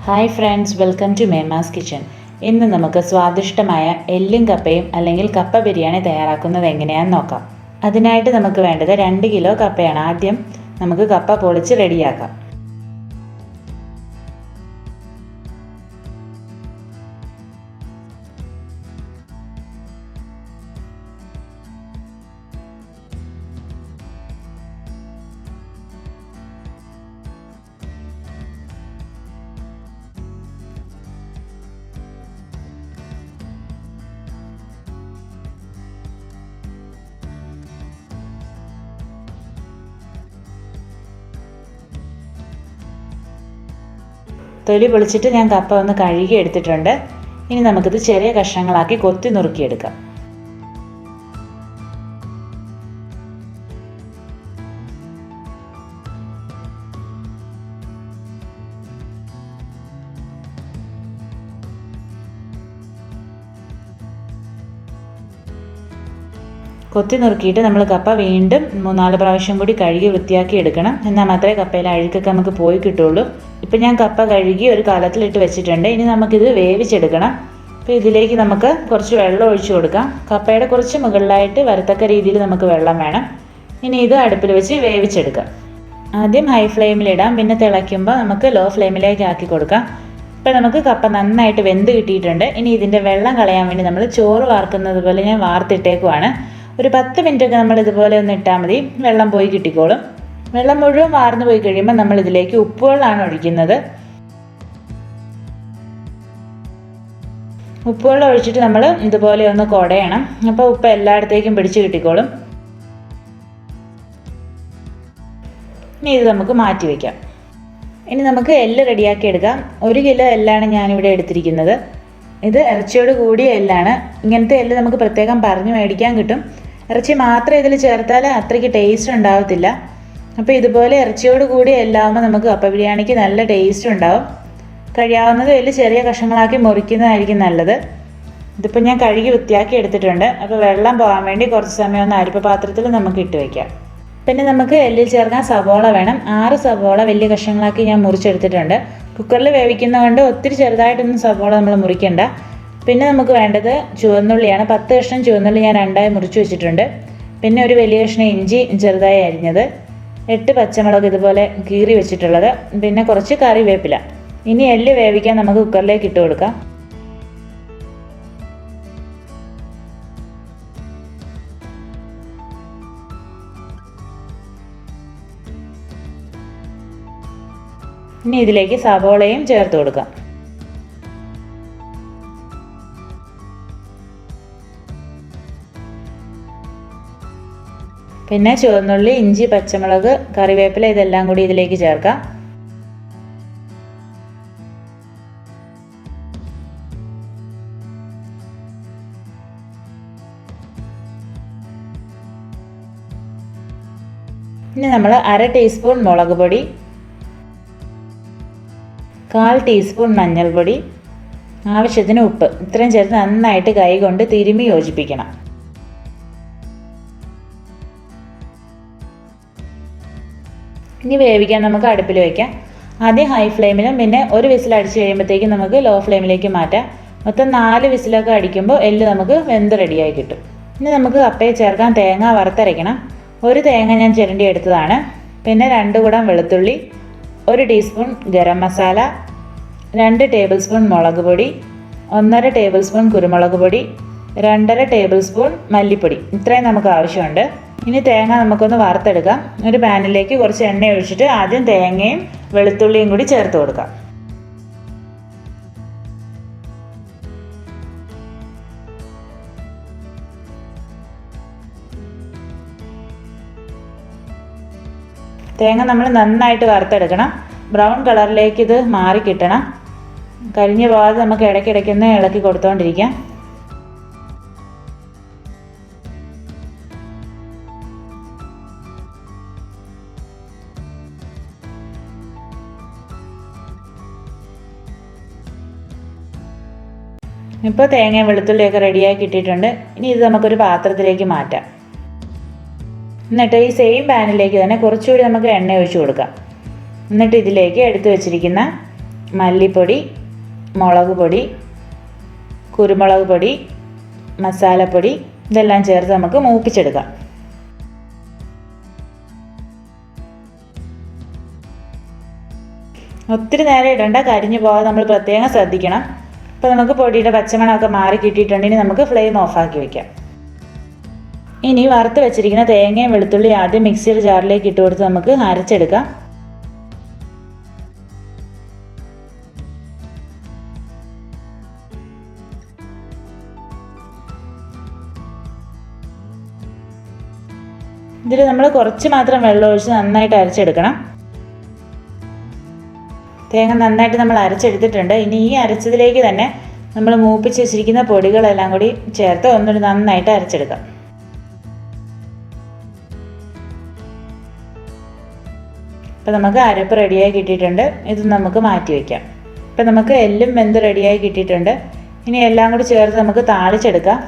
Hi friends, welcome to Mema's kitchen. ഇന്ന് നമുക്ക് സ്വാദിഷ്ടമായ എല്ലും കപ്പയും അല്ലെങ്കിൽ കപ്പ ബിരിയാണി തയ്യാറാക്കുന്നത് എങ്ങനെയാണെന്ന് നോക്കാം. അതിനായിട്ട് നമുക്ക് വേണ്ടത് 2 കിലോ കപ്പയാണ്. ആദ്യം നമുക്ക് കപ്പ പൊളിച്ച് റെഡിയാക്കാം. തൊലി പൊളിച്ചിട്ട് ഞാൻ കപ്പ ഒന്ന് കഴുകി എടുത്തിട്ടുണ്ട്. ഇനി നമുക്കിത് ചെറിയ കഷ്ണങ്ങളാക്കി കൊത്തി നുറുക്കിയെടുക്കാം. കൊത്തി നുറുക്കിയിട്ട് നമ്മൾ കപ്പ വീണ്ടും 3-4 പ്രാവശ്യം കൂടി കഴുകി വൃത്തിയാക്കി എടുക്കണം. എന്നാൽ മാത്രമേ കപ്പയിലെ അഴുക്കൊക്കെ നമുക്ക് പോയി കിട്ടുള്ളൂ. ഇപ്പം ഞാൻ കപ്പ കഴുകി ഒരു കലത്തിലിട്ട് വെച്ചിട്ടുണ്ട്. ഇനി നമുക്കിത് വേവിച്ചെടുക്കണം. അപ്പോൾ ഇതിലേക്ക് നമുക്ക് കുറച്ച് വെള്ളം ഒഴിച്ചു കൊടുക്കാം. കപ്പയുടെ കുറച്ച് മുകളിലായിട്ട് വരത്തക്ക രീതിയിൽ നമുക്ക് വെള്ളം വേണം. ഇനി ഇത് അടുപ്പിൽ വെച്ച് വേവിച്ചെടുക്കാം. ആദ്യം ഹൈ ഫ്ലെയിമിലിടാം, പിന്നെ തിളയ്ക്കുമ്പോൾ നമുക്ക് ലോ ഫ്ലെയിമിലേക്ക് ആക്കി കൊടുക്കാം. ഇപ്പോൾ നമുക്ക് കപ്പ നന്നായിട്ട് വെന്ത് കിട്ടിയിട്ടുണ്ട്. ഇനി ഇതിൻ്റെ വെള്ളം കളയാൻ വേണ്ടി നമ്മൾ ചോറ് വാർക്കുന്നത് പോലെ ഞാൻ വാർത്തിട്ടേക്കുവാണ്. ഒരു 10 മിനിറ്റൊക്കെ നമ്മൾ ഇതുപോലെ ഒന്ന് ഇട്ടാൽ മതി, വെള്ളം പോയി കിട്ടിക്കോളും. വെള്ളം മുഴുവൻ വാർന്നു പോയി കഴിയുമ്പോൾ നമ്മൾ ഇതിലേക്ക് ഉപ്പുവെള്ളമാണ് ഒഴിക്കുന്നത്. ഉപ്പുവെള്ളം ഒഴിച്ചിട്ട് നമ്മൾ ഇതുപോലെ ഒന്ന് കുടയണം. അപ്പോൾ ഉപ്പ് എല്ലായിടത്തേക്കും പിടിച്ച് കിട്ടിക്കോളും. ഇനി ഇത് നമുക്ക് മാറ്റി വയ്ക്കാം. ഇനി നമുക്ക് എല്ല് റെഡിയാക്കി എടുക്കാം. 1 കിലോ എല്ലാണ് ഞാനിവിടെ എടുത്തിരിക്കുന്നത്. ഇത് ഇറച്ചിയോട് കൂടിയ എല്ലാണ്. ഇങ്ങനത്തെ എല്ല് നമുക്ക് പ്രത്യേകം പറഞ്ഞു മേടിക്കാൻ കിട്ടും. ഇറച്ചി മാത്രം ഇതിൽ ചേർത്താൽ അത്രയ്ക്ക് ടേസ്റ്റ് ഉണ്ടാവത്തില്ല. അപ്പോൾ ഇതുപോലെ ഇറച്ചിയോട് കൂടി എല്ലാവുമ്പോൾ നമുക്ക് കപ്പ ബിരിയാണിക്ക് നല്ല ടേസ്റ്റ് ഉണ്ടാവും. കഴിയാവുന്നത് എല്ല് ചെറിയ കഷ്ണങ്ങളാക്കി മുറിക്കുന്നതായിരിക്കും നല്ലത്. ഇതിപ്പോൾ ഞാൻ കഴുകി വൃത്തിയാക്കി എടുത്തിട്ടുണ്ട്. അപ്പോൾ വെള്ളം പോകാൻ വേണ്ടി കുറച്ച് സമയം ഒന്ന് അരിപ്പ പാത്രത്തിൽ നമുക്ക് ഇട്ട് വയ്ക്കാം. പിന്നെ നമുക്ക് എല്ലിൽ ചേർക്കാൻ സവോള വേണം. 6 സവോള വലിയ കഷ്ണങ്ങളാക്കി ഞാൻ മുറിച്ചെടുത്തിട്ടുണ്ട്. കുക്കറിൽ വേവിക്കുന്നതുകൊണ്ട് ഒത്തിരി ചെറുതായിട്ടൊന്നും സവോള നമ്മൾ മുറിക്കണ്ട. പിന്നെ നമുക്ക് വേണ്ടത് ചുവന്നുള്ളിയാണ്. 10 കഷ്ണം ചുവന്നുള്ളി ഞാൻ 2ആയി മുറിച്ച് വെച്ചിട്ടുണ്ട്. പിന്നെ ഒരു വലിയ കഷ്ണം ഇഞ്ചി ചെറുതായി അരിഞ്ഞത്, 8 പച്ചമുളക് ഇതുപോലെ കീറി വെച്ചിട്ടുള്ളത്, പിന്നെ കുറച്ച് കറിവേപ്പില. ഇനി എല്ല് വേവിക്കാൻ നമുക്ക് കുക്കറിലേക്ക് ഇട്ട് കൊടുക്കാം. ഇനി ഇതിലേക്ക് സവോളയും ചേർത്ത് കൊടുക്കാം. പിന്നെ ചുവന്നുള്ളി, ഇഞ്ചി, പച്ചമുളക്, കറിവേപ്പില ഇതെല്ലാം കൂടി ഇതിലേക്ക് ചേർക്കാം. ഇനി നമ്മൾ 1/2 ടീസ്പൂൺ മുളക് പൊടി, 1/4 ടീസ്പൂൺ മഞ്ഞൾപ്പൊടി, ആവശ്യത്തിന് ഉപ്പ് ഇത്രയും ചേർത്ത് നന്നായിട്ട് കൈ കൊണ്ട് തിരുമ്മി യോജിപ്പിക്കണം. ഇനി വേവിക്കാൻ നമുക്ക് അടുപ്പിൽ വയ്ക്കാം. ആദ്യം ഹൈ ഫ്ലെയിമിലും പിന്നെ ഒരു വിസിൽ അടിച്ച് കഴിയുമ്പോഴത്തേക്കും നമുക്ക് ലോ ഫ്ലെയിമിലേക്ക് മാറ്റാം. മൊത്തം 4 വിസിലൊക്കെ അടിക്കുമ്പോൾ എല്ല് നമുക്ക് വെന്ത് റെഡിയായി കിട്ടും. ഇനി നമുക്ക് കപ്പയിൽ ചേർക്കാൻ തേങ്ങ വറുത്തരയ്ക്കണം. 1 തേങ്ങ ഞാൻ ചിരണ്ടി എടുത്തതാണ്. പിന്നെ 2 കുടം വെളുത്തുള്ളി, 1 teaspoon garam masala, 2 table spoon മുളക് പൊടി, 1.5 ടേബിൾ സ്പൂൺ കുരുമുളക് പൊടി, 2.5 ടേബിൾ സ്പൂൺ മല്ലിപ്പൊടി ഇത്രയും നമുക്ക് ആവശ്യമുണ്ട്. ഇനി തേങ്ങ നമുക്കൊന്ന് വറുത്തെടുക്കാം. ഒരു പാനിലേക്ക് കുറച്ച് എണ്ണ ഒഴിച്ചിട്ട് ആദ്യം തേങ്ങയും വെളുത്തുള്ളിയും കൂടി ചേർത്ത് കൊടുക്കാം. തേങ്ങ നമ്മൾ നന്നായിട്ട് വറുത്തെടുക്കണം. ബ്രൗൺ കളറിലേക്ക് ഇത് മാറി കിട്ടണം. കരിഞ്ഞു പോകാതെ നമുക്ക് ഇടയ്ക്കിടയ്ക്കൊന്ന് ഇളക്കി കൊടുത്തുകൊണ്ടിരിക്കാം. ഇപ്പോൾ തേങ്ങയും വെളുത്തുള്ളിയൊക്കെ റെഡിയാക്കി ഇട്ടിട്ടുണ്ട്. ഇനി ഇത് നമുക്കൊരു പാത്രത്തിലേക്ക് മാറ്റാം. എന്നിട്ട് ഈ സെയിം പാനിലേക്ക് തന്നെ കുറച്ചുകൂടി നമുക്ക് എണ്ണ ഒഴിച്ച് കൊടുക്കാം. എന്നിട്ട് ഇതിലേക്ക് എടുത്തു വെച്ചിരിക്കുന്ന മല്ലിപ്പൊടി, മുളക് പൊടി, കുരുമുളക് പൊടി, മസാലപ്പൊടി ഇതെല്ലാം ചേർത്ത് നമുക്ക് മൂപ്പിച്ചെടുക്കാം. ഒത്തിരി നേരം ഇടണ്ട, കരിഞ്ഞു പോകാതെ നമ്മൾ പ്രത്യേകം ശ്രദ്ധിക്കണം. അപ്പോൾ നമുക്ക് പൊടിയുടെ പച്ചമണമൊക്കെ മാറി കിട്ടിയിട്ടുണ്ടെങ്കിൽ നമുക്ക് ഫ്ലെയിം ഓഫാക്കി വയ്ക്കാം. ഇനി വറുത്ത് വെച്ചിരിക്കുന്ന തേങ്ങയും വെളുത്തുള്ളി ആദ്യം മിക്സിയുടെ ജാറിലേക്ക് ഇട്ട് കൊടുത്ത് നമുക്ക് അരച്ചെടുക്കാം. ഇതിൽ നമ്മൾ കുറച്ച് മാത്രം വെള്ളം ഒഴിച്ച് നന്നായിട്ട് അരച്ചെടുക്കണം. തേങ്ങ നന്നായിട്ട് നമ്മൾ അരച്ചെടുത്തിട്ടുണ്ട്. ഇനി ഈ അരച്ചതിലേക്ക് തന്നെ നമ്മൾ മൂപ്പിച്ച് വെച്ചിരിക്കുന്ന പൊടികളെല്ലാം കൂടി ചേർത്ത് ഒന്നുകൂടി നന്നായിട്ട് അരച്ചെടുക്കാം. അപ്പോൾ നമുക്ക് അരപ്പ് റെഡിയായി കിട്ടിയിട്ടുണ്ട്. ഇത് നമുക്ക് മാറ്റി വയ്ക്കാം. ഇപ്പോൾ നമുക്ക് എല്ലും വെന്ത് റെഡിയായി കിട്ടിയിട്ടുണ്ട്. ഇനി എല്ലാം കൂടി ചേർത്ത് നമുക്ക് താളിച്ചെടുക്കാം.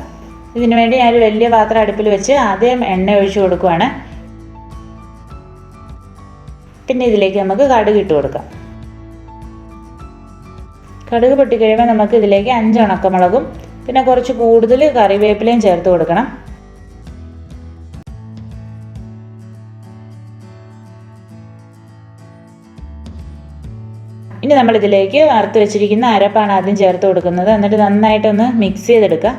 ഇതിനു വേണ്ടി ഞാൻ ഒരു വലിയ പാത്രം അടുപ്പിൽ വെച്ച് ആദ്യം എണ്ണ ഒഴിച്ച് കൊടുക്കുകയാണ്. പിന്നെ ഇതിലേക്ക് നമുക്ക് കടുക് ഇട്ട് കൊടുക്കാം. കടുക് പൊട്ടിക്കഴിയുമ്പോൾ നമുക്ക് ഇതിലേക്ക് 5 ഉണക്കമുളകും പിന്നെ കുറച്ച് കൂടുതൽ കറിവേപ്പിലയും ചേർത്ത് കൊടുക്കണം. ഇനി നമ്മളിതിലേക്ക് വറുത്ത് വെച്ചിരിക്കുന്ന അരപ്പാണ് ആദ്യം ചേർത്ത് കൊടുക്കുന്നത്. എന്നിട്ട് നന്നായിട്ടൊന്ന് മിക്സ് ചെയ്തെടുക്കുക.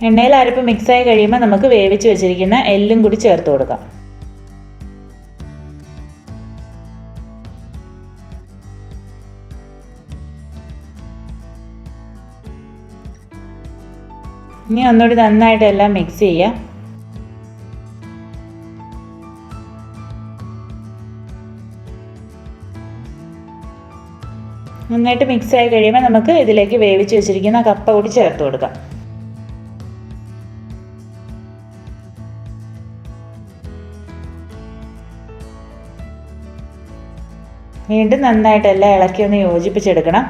എണ്ണയിൽ അരപ്പ് മിക്സായി കഴിയുമ്പോൾ നമുക്ക് വേവിച്ച് വെച്ചിരിക്കുന്ന എല്ലും കൂടി ചേർത്ത് കൊടുക്കാം. ഇനി ഒന്നുകൂടി നന്നായിട്ട് എല്ലാം മിക്സ് ചെയ്യാം. നന്നായിട്ട് മിക്സായി കഴിയുമ്പോൾ നമുക്ക് ഇതിലേക്ക് വേവിച്ച് വെച്ചിരിക്കുന്ന കപ്പ കൂടി ചേർത്ത് കൊടുക്കാം. വീണ്ടും നന്നായിട്ട് എല്ലാം ഇളക്കി ഒന്ന് യോജിപ്പിച്ചെടുക്കണം.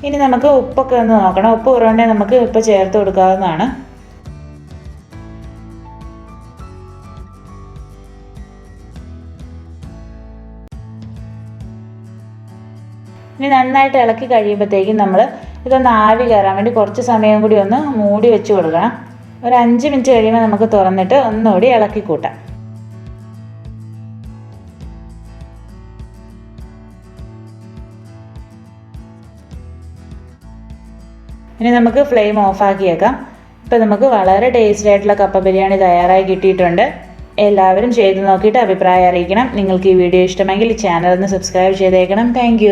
ഇനി നമുക്ക് ഉപ്പൊക്കെ ഒന്ന് നോക്കണം. ഉപ്പ് കുറവുണ്ടെങ്കിൽ നമുക്ക് ഇപ്പോൾ ചേർത്ത് കൊടുക്കാവുന്നതാണ്. ഇനി നന്നായിട്ട് ഇളക്കി കഴിയുമ്പോഴത്തേക്കും നമ്മൾ ഇതൊന്ന് ആവി കയറാൻ വേണ്ടി കുറച്ച് സമയം കൂടി ഒന്ന് മൂടി വെച്ച് കൊടുക്കണം. ഒരു 5 മിനിറ്റ് കഴിയുമ്പോൾ നമുക്ക് തുറന്നിട്ട് ഒന്നുകൂടി ഇളക്കി കൂട്ടാം. ഇനി നമുക്ക് ഫ്ലെയിം ഓഫാക്കിയേക്കാം. ഇപ്പോൾ നമുക്ക് വളരെ ടേസ്റ്റി ആയിട്ടുള്ള കപ്പ ബിരിയാണി തയ്യാറായി കിട്ടിയിട്ടുണ്ട്. എല്ലാവരും ചെയ്ത് നോക്കിയിട്ട് അഭിപ്രായം അറിയിക്കണം. നിങ്ങൾക്ക് ഈ വീഡിയോ ഇഷ്ടമെങ്കിൽ ചാനൽ ഒന്ന് സബ്സ്ക്രൈബ് ചെയ്തേക്കണം. താങ്ക്